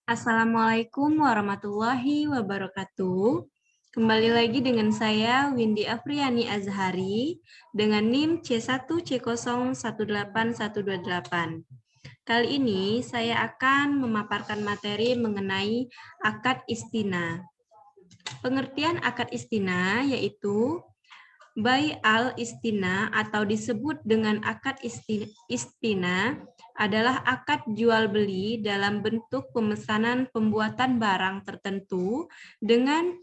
Assalamualaikum warahmatullahi wabarakatuh. Kembali lagi dengan saya Windy Afriani Azhari dengan NIM C1C018128. Kali ini saya akan memaparkan materi mengenai akad istina. Pengertian akad istina yaitu Bai al-istina atau disebut dengan akad istina adalah akad jual beli dalam bentuk pemesanan pembuatan barang tertentu dengan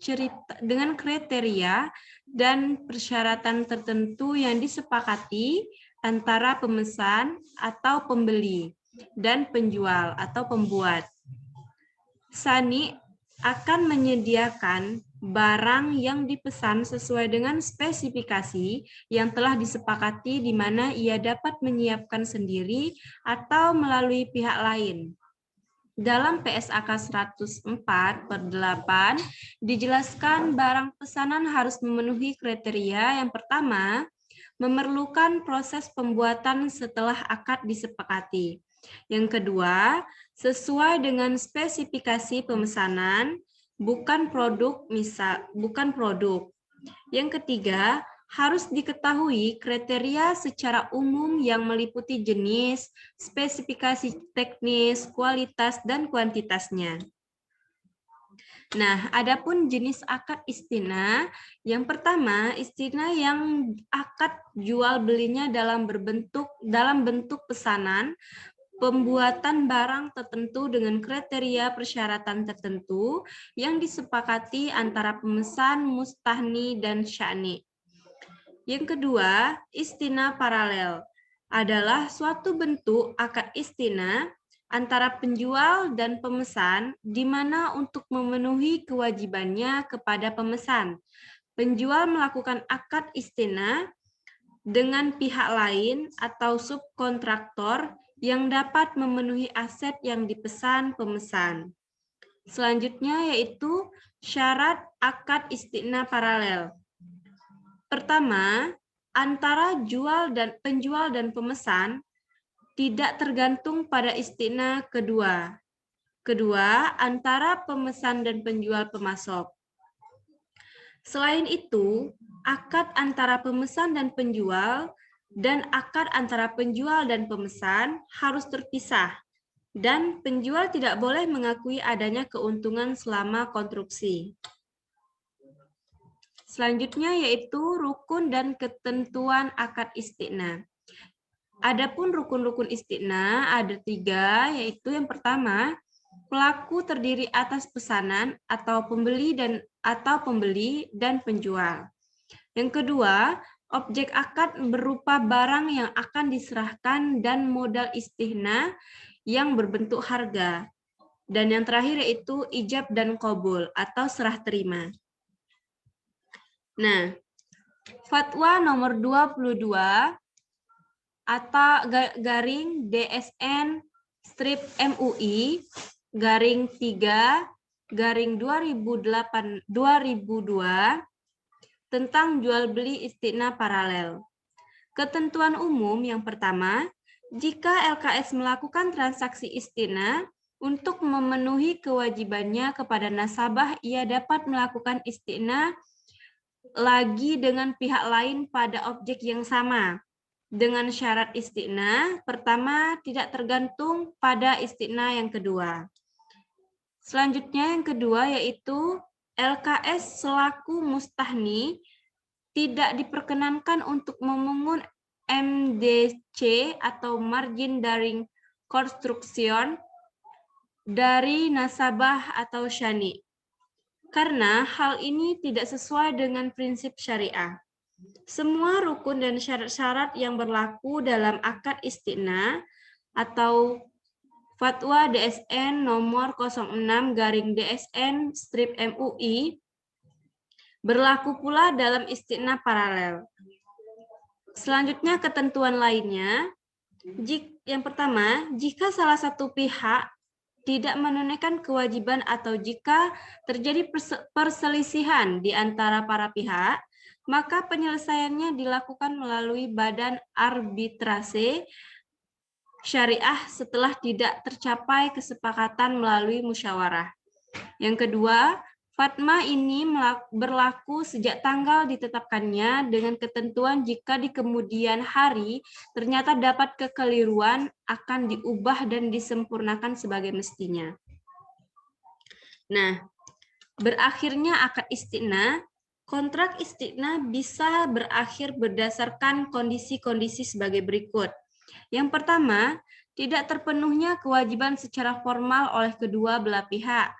kriteria dan persyaratan tertentu yang disepakati antara pemesan atau pembeli dan penjual atau pembuat. Sani akan menyediakan barang yang dipesan sesuai dengan spesifikasi yang telah disepakati di mana ia dapat menyiapkan sendiri atau melalui pihak lain. Dalam PSAK 104/8 dijelaskan barang pesanan harus memenuhi kriteria. Yang pertama, memerlukan proses pembuatan setelah akad disepakati. Yang kedua, sesuai dengan spesifikasi pemesanan, bukan produk. Yang ketiga, harus diketahui kriteria secara umum yang meliputi jenis, spesifikasi teknis, kualitas, dan kuantitasnya. Nah, adapun jenis akad istina, yang pertama, istina yang akad jual belinya dalam bentuk pesanan, pembuatan barang tertentu dengan kriteria persyaratan tertentu yang disepakati antara pemesan, mustahni, dan sya'ni. Yang kedua, istina paralel adalah suatu bentuk akad istina antara penjual dan pemesan, di mana untuk memenuhi kewajibannya kepada pemesan, penjual melakukan akad istina dengan pihak lain atau subkontraktor yang dapat memenuhi aset yang dipesan pemesan. Selanjutnya yaitu syarat akad istina paralel. Pertama, antara penjual dan pemesan tidak tergantung pada istina kedua. Kedua, antara pemesan dan penjual pemasok. Selain itu, akad antara pemesan dan penjual dan akad antara penjual dan pemesan harus terpisah, dan penjual tidak boleh mengakui adanya keuntungan selama konstruksi. Selanjutnya yaitu rukun dan ketentuan akad istina. Adapun rukun-rukun istina ada 3, yaitu yang pertama, pelaku terdiri atas pesanan atau pembeli dan penjual. Yang kedua, objek akad berupa barang yang akan diserahkan dan modal istina yang berbentuk harga. Dan yang terakhir yaitu ijab dan qabul atau serah terima. Nah, Fatwa nomor 22 atau garing DSN strip MUI garing 3 garing 2002 tentang jual beli istina paralel. Ketentuan umum yang pertama, jika LKS melakukan transaksi istina untuk memenuhi kewajibannya kepada nasabah, ia dapat melakukan istina lagi dengan pihak lain pada objek yang sama. Dengan syarat istina, pertama tidak tergantung pada istina yang kedua. Selanjutnya yang kedua yaitu LKS selaku mustahni tidak diperkenankan untuk memungut MDC atau margin dari construction dari nasabah atau syani, karena hal ini tidak sesuai dengan prinsip syariah. Semua rukun dan syarat-syarat yang berlaku dalam akad istina atau Fatwa DSN nomor 06 garing DSN strip MUI berlaku pula dalam istina paralel. Selanjutnya ketentuan lainnya, yang pertama, jika salah satu pihak tidak menunaikan kewajiban atau jika terjadi perselisihan di antara para pihak, maka penyelesaiannya dilakukan melalui badan arbitrase syariah setelah tidak tercapai kesepakatan melalui musyawarah. Yang kedua, fatwa ini berlaku sejak tanggal ditetapkannya dengan ketentuan jika di kemudian hari ternyata dapat kekeliruan akan diubah dan disempurnakan sebagai mestinya. Nah, berakhirnya akad istiqna, kontrak istiqna bisa berakhir berdasarkan kondisi-kondisi sebagai berikut. Yang pertama, tidak terpenuhnya kewajiban secara formal oleh kedua belah pihak.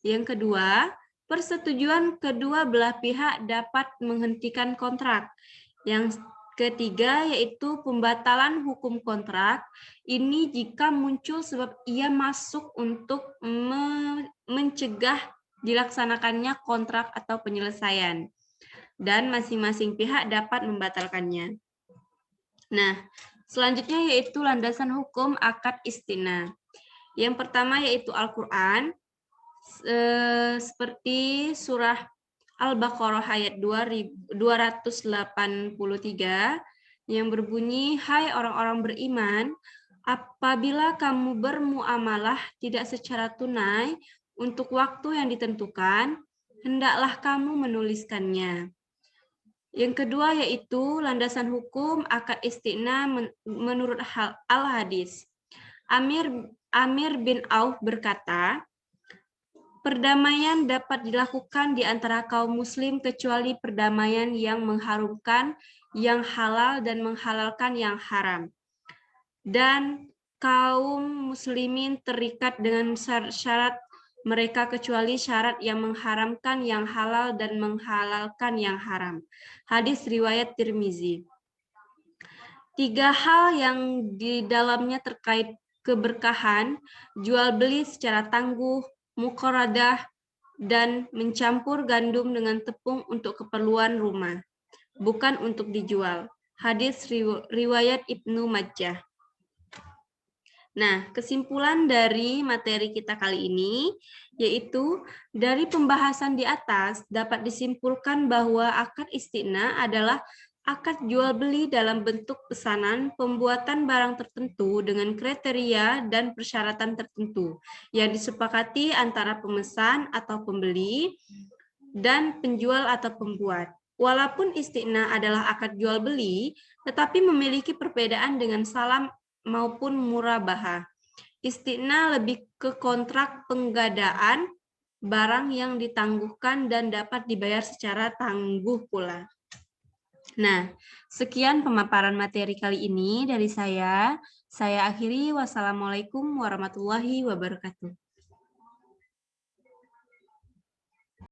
Yang kedua, persetujuan kedua belah pihak dapat menghentikan kontrak. Yang ketiga, yaitu pembatalan hukum kontrak. Ini jika muncul sebab ia masuk untuk mencegah dilaksanakannya kontrak atau penyelesaian. Dan masing-masing pihak dapat membatalkannya. Nah, selanjutnya yaitu landasan hukum akad istiqna. Yang pertama yaitu Al-Quran, seperti surah Al-Baqarah ayat 283 yang berbunyi, "Hai orang-orang beriman, apabila kamu bermuamalah tidak secara tunai untuk waktu yang ditentukan, hendaklah kamu menuliskannya." Yang kedua yaitu landasan hukum akad istiqna menurut Al-Hadis. Amir bin Auf berkata, perdamaian dapat dilakukan di antara kaum muslim kecuali perdamaian yang mengharumkan yang halal dan menghalalkan yang haram. Dan kaum muslimin terikat dengan syarat mereka kecuali syarat yang mengharamkan yang halal dan menghalalkan yang haram. Hadis riwayat Tirmizi. 3 hal yang di dalamnya terkait keberkahan, jual beli secara tangguh, muqaradah, dan mencampur gandum dengan tepung untuk keperluan rumah, bukan untuk dijual. Hadis riwayat Ibnu Majah. Nah, kesimpulan dari materi kita kali ini yaitu dari pembahasan di atas dapat disimpulkan bahwa akad istiqna adalah akad jual beli dalam bentuk pesanan pembuatan barang tertentu dengan kriteria dan persyaratan tertentu yang disepakati antara pemesan atau pembeli dan penjual atau pembuat. Walaupun istiqna adalah akad jual beli, tetapi memiliki perbedaan dengan salam maupun murabahah. Istiqna lebih ke kontrak penggadaan barang yang ditangguhkan dan dapat dibayar secara tangguh pula. Nah, sekian pemaparan materi kali ini dari saya. Saya akhiri, wassalamualaikum warahmatullahi wabarakatuh.